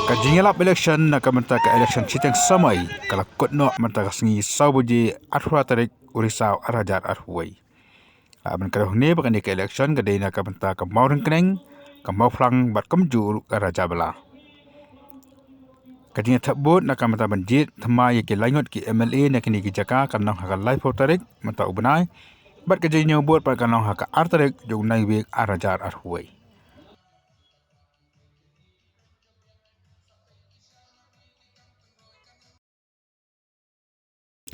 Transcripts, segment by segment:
Kajingelap election nak mentaka election siteng samai kalau kutno mentaka sengi sabuji arhua tarik urisau arajar arhuai. Ben kalau ni bukan di election kadai nak mentaka mau rengkeneng ke mau flang bat kemjur arajar bela. Kajinga terbut nak mentaka benjit thema ye ke langot ki MLA nak ni ki jaka kanong hak live tarik mentaka ubnai bat kajinga buat pat kanong hak artarik jong nai wek arajar arhuai.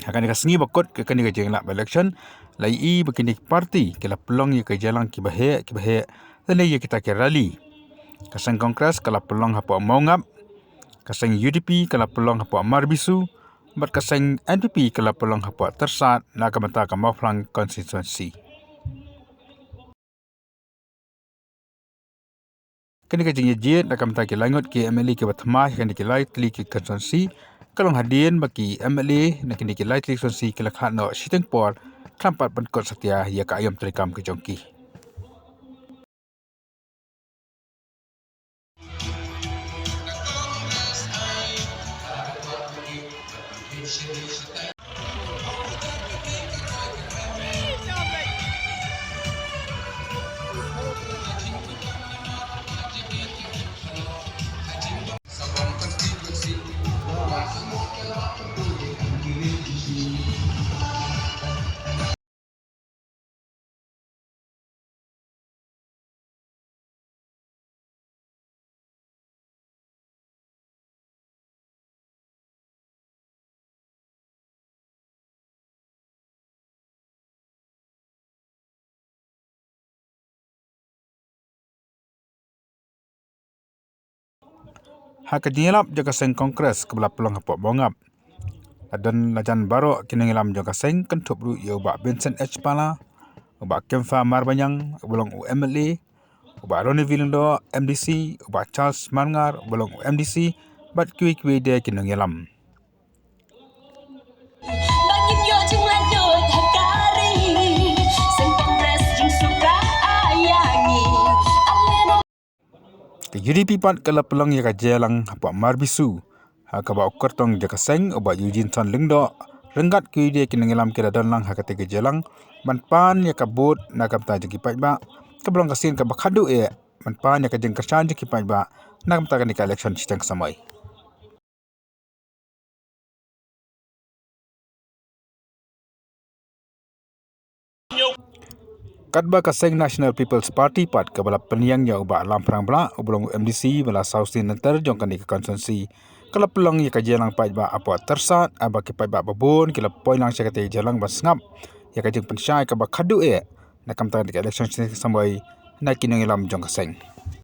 Akan dikasengi bakut ke kan dikajeng lak election lai begini parti kala pelong ye ke jalan ki bahek dan ye kita ke rally kasang kongres kala pelong hapo mau ngap kasang UDP kala pelong hapo marbisu bat kasang NPP kala pelong hapo tersat nak kamata ka mau flang constituency kan dikajeng ye jet nak kamata ke langot ke MLA ke batma kan dikilai tli ke constituency kalau hadian bagi MLA nak kini kilai konstitusi kelak no siteng por tampat penkot setia ia ka ayam terikam ke jongki. Hak dinilap jaga seng kongres kebelah pelong hapok bongap. Dan lajan baru kini ngilam jaga seng kentup ru ia ubak Vincent H. Pala, ubak Kemfa Marbanyang, belong MLA, ubak Ronnie Vilindo, MDC, ubak Charles Marngar, belong MDC, bat kui dia kini ngilam. UDP pat kala pelong ya kajelang hapa marbisu haka ba okertong jaka seng oba Eugene Tan Lingdo renggat kui dia kini ngilam kira danlang haka tege jelang manpan ya kabut nakam ta jeki pai ba kebelong kasin ka bakhadu e manpan ya kajeng kersan jeki pai ba nakam ta ka election sitang samai. Kadba kaseng National People's Party pat kabala peniang ya ubak lamprang bela ubulong MDC bela South Sin nanti jongkan di konsensi kalau pelong ya kajelang pat ba apa tersat aba ke pat ba babon kila poin lang syakate jelang ba sngap ya kajeng pensyai ka ba khadu e nakam ta di election sambai nak kinong ilam jong kaseng.